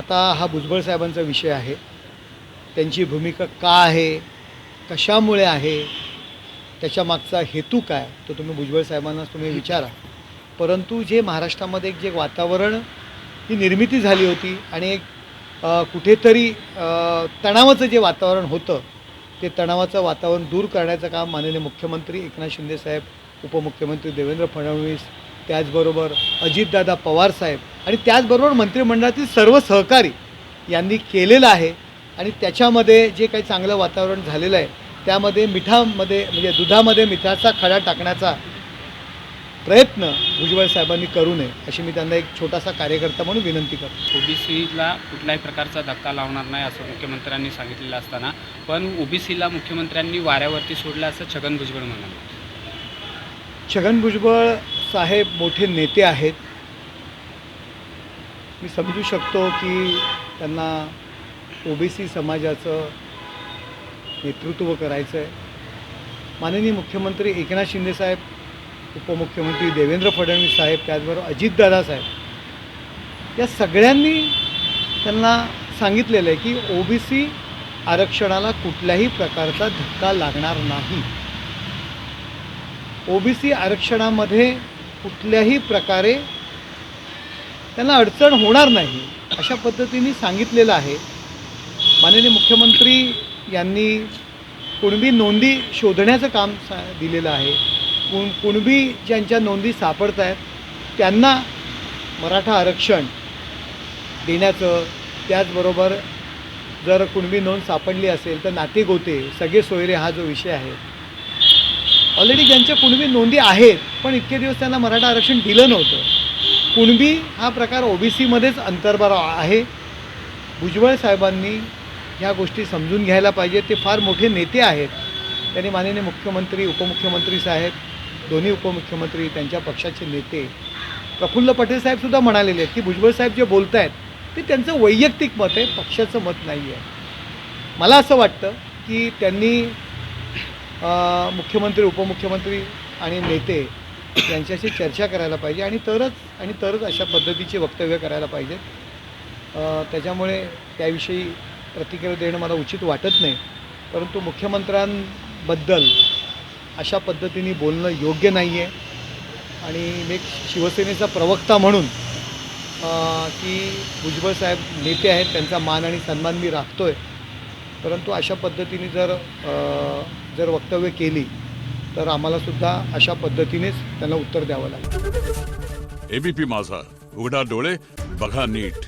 आता हा भुजबळ साहेबांचा विषय आहे. त्यांची भूमिका का आहे, कशामुळे आहे, त्याच्यामागचा हेतू काय, तो तुम्ही भुजबळ साहेबांनाच तुम्ही विचारा. परंतु जे महाराष्ट्रामध्ये एक जे वातावरण ही निर्मिती झाली होती आणि एक कुठेतरी तणावाचं जे वातावरण होतं, ते तणावाचं वातावरण दूर करण्याचं काम माननीय मुख्यमंत्री एकनाथ शिंदे साहेब, उपमुख्यमंत्री देवेंद्र फडणवीस, त्याचबरोबर अजितदादा पवार साहेब आणि त्याचबरोबर मंत्रिमंडळातील सर्व सहकारी यांनी केलेलं आहे. आणि त्याच्यामध्ये जे काही चांगलं वातावरण झालेलं आहे त्यामध्ये मिठामध्ये म्हणजे दुधामध्ये मिठाचा खडा टाकण्याचा प्रयत्न भुजबळ साहेबांनी करू नये अशी मी त्यांना एक छोटासा कार्यकर्ता म्हणून विनंती करतो. ओबीसीला कुठल्याही प्रकारचा धक्का लावणार नाही असं मुख्यमंत्र्यांनी सांगितलेलं असताना पण ओबीसीला मुख्यमंत्र्यांनी वाऱ्यावरती सोडलं असं छगन भुजबळ म्हणाले. छगन भुजबळ साहेब मोठे नेते आहेत. मी समजू शकतो की त्यांना ओबीसी समाजाचं नेतृत्व करायचं आहे. माननीय मुख्यमंत्री एकनाथ शिंदे साहेब, उपमुख्यमंत्री देवेंद्र फडणवीस साहेब, त्याचबरोबर अजितदादा साहेब या सगळ्यांनी त्यांना सांगितलेलं आहे की ओबीसी आरक्षणाला कुठल्याही प्रकारचा धक्का लागणार नाही. ओबीसी आरक्षणामध्ये कुठल्याही प्रकारे त्यांना अडचण होणार नाही अशा पद्धतीने सांगितलेलं आहे. माननीय मुख्यमंत्री यांनी कुणबी नोंदी शोधण्याचं काम दिलेलं आहे. कुणबी ज्यांच्या नोंदी सापडत आहेत त्यांना मराठा आरक्षण देण्याचं, त्याचबरोबर जर कुणबी नोंद सापडली असेल तर नातेगोते सगळे सोयरे हा जो विषय आहे, ऑलरेडी ज्यांच्या कुणबी नोंदी आहेत पण इतके दिवस त्यांना मराठा आरक्षण दिलं नव्हतं. कुणबी हा प्रकार ओबीसीमध्येच अंतर्भाव आहे. भुजबळ साहेबांनी ह्या गोष्टी समजून घ्यायला पाहिजे. ते फार मोठे नेते आहेत. त्यांनी माननीय मुख्यमंत्री, उपमुख्यमंत्री साहेब, दोन्ही उपमुख्यमंत्री, त्यांच्या पक्षाचे नेते प्रफुल्ल पटेल साहेबसुद्धा म्हणालेले आहेत की भुजबळ साहेब जे बोलत आहेत ते त्यांचं वैयक्तिक मत आहे, पक्षाचं मत नाही आहे. मला असं वाटतं की त्यांनी मुख्यमंत्री, उपमुख्यमंत्री आणि नेते यांच्याशी चर्चा करायला पाहिजे आणि तरच अशा पद्धतीचे वक्तव्य करायला पाहिजेत. त्याच्यामुळे त्याविषयी प्रतिक्रिया देणं मला उचित वाटत नाही. परंतु मुख्यमंत्र्यांबद्दल अशा पद्धतीने बोलणं योग्य नाही आहे. आणि मी एक शिवसेनेचा प्रवक्ता म्हणून की भुजबळ साहेब नेते आहेत, त्यांचा मान आणि सन्मान मी राखतो आहे. परंतु अशा पद्धतीने जर वक्तव्य केली तर आम्हालासुद्धा अशा पद्धतीनेच त्यांना उत्तर द्यावं लागेल. एबीपी माझा, उघडा डोळे बघा नीट.